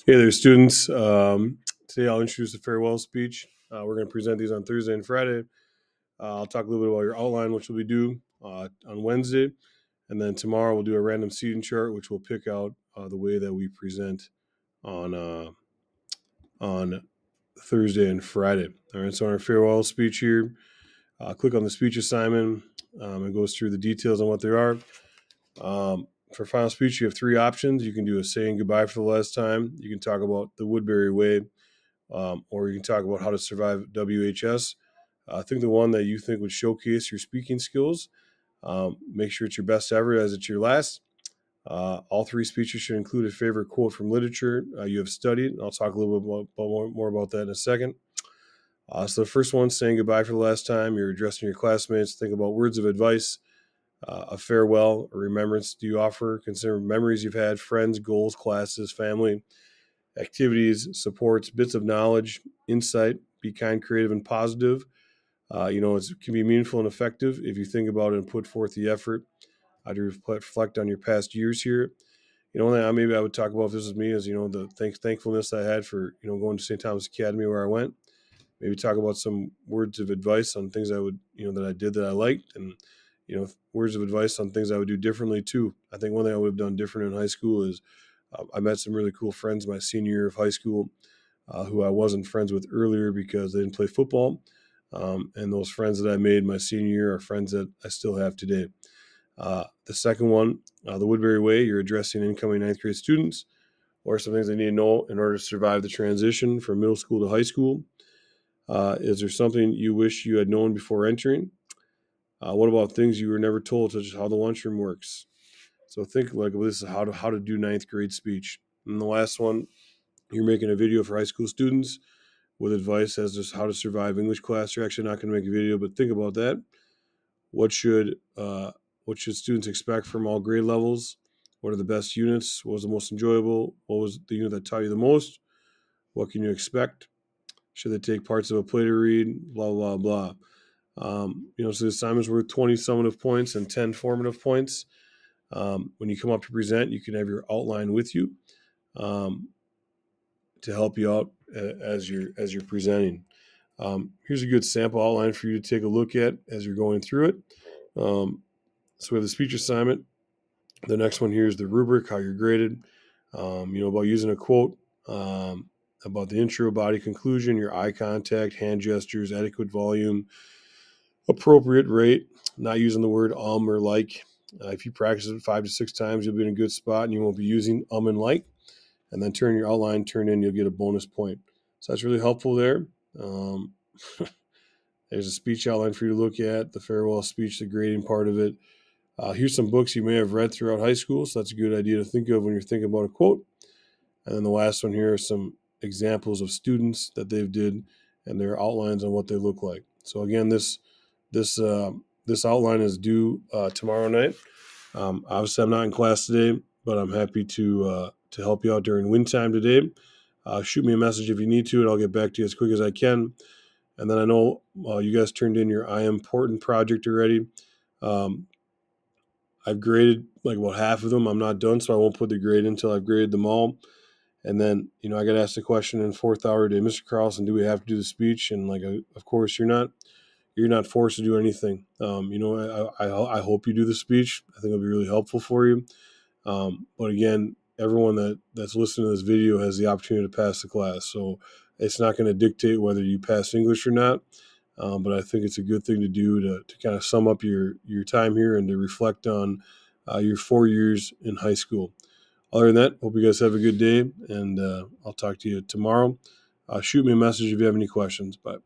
Hey there, students. Today I'll introduce the farewell speech. We're going to present these on Thursday and Friday. I'll talk a little bit about your outline, which will be due on Wednesday. And then tomorrow we'll do a random seating chart, which will pick out the way that we present on Thursday and Friday. All right, so on our farewell speech here, click on the speech assignment. It goes through the details on what there are. For final speech, you have three options. You can do a saying goodbye for the last time. You can talk about the Woodbury Way, or you can talk about how to survive WHS. I think the one that you think would showcase your speaking skills. Make sure it's your best ever as it's your last. All three speeches should include a favorite quote from literature you have studied. I'll talk a little bit more about that in a second. So the first one, saying goodbye for the last time. You're addressing your classmates. Think about words of advice. A farewell, a remembrance do you offer? Consider memories you've had, friends, goals, classes, family, activities, supports, bits of knowledge, insight. Be kind, creative, and positive. It can be meaningful and effective if you think about it and put forth the effort to reflect on your past years here. Maybe I would talk about if this was me as, the thankfulness I had for, going to St. Thomas Academy where I went. Maybe talk about some words of advice on things I would, that I did that I liked, and words of advice on things I would do differently too. I think one thing I would have done different in high school is I met some really cool friends my senior year of high school who I wasn't friends with earlier because they didn't play football. And those friends that I made my senior year are friends that I still have today. The second one, the Woodbury Way, you're addressing incoming ninth grade students. What are some things they need to know in order to survive the transition from middle school to high school? Is there something you wish you had known before entering? What about things you were never told, such as how the lunchroom works? So think like this is how to do ninth grade speech. And the last one, you're making a video for high school students with advice as to how to survive English class. You're actually not going to make a video, but think about that. What should students expect from all grade levels? What are the best units? What was the most enjoyable? What was the unit that taught you the most? What can you expect? Should they take parts of a play to read? Blah, blah, blah. So the assignment's worth 20 summative points and 10 formative points. When you come up to present, you can have your outline with you to help you out as you're presenting. Here's a good sample outline for you to take a look at as you're going through it. So we have the speech assignment. The next one here is the rubric, how you're graded. About using a quote, about the intro, body conclusion, your eye contact, hand gestures, adequate volume, appropriate rate, not using the word or like. If you practice it 5 to 6 times, you'll be in a good spot and you won't be using and like. And then turn your outline, you'll get a bonus point. So that's really helpful there. There's a speech outline for you to look at, the farewell speech, the grading part of it. Here's some books you may have read throughout high school, so that's a good idea to think of when you're thinking about a quote. And then the last one here are some examples of students that they've did and their outlines on what they look like. So again, this outline is due tomorrow night. Obviously, I'm not in class today, but I'm happy to help you out during win time today. Shoot me a message if you need to, and I'll get back to you as quick as I can. And then I know you guys turned in your I Am Important project already. I've graded like about half of them. I'm not done, so I won't put the grade until I've graded them all. And then, I got asked the question in fourth hour, did Mr. Carlson, do we have to do the speech? And of course you're not forced to do anything. I hope you do the speech. I think it'll be really helpful for you. But again, everyone that's listening to this video has the opportunity to pass the class. So it's not going to dictate whether you pass English or not. But I think it's a good thing to do to kind of sum up your time here and to reflect on your 4 years in high school. Other than that, hope you guys have a good day, and I'll talk to you tomorrow. Shoot me a message if you have any questions. Bye.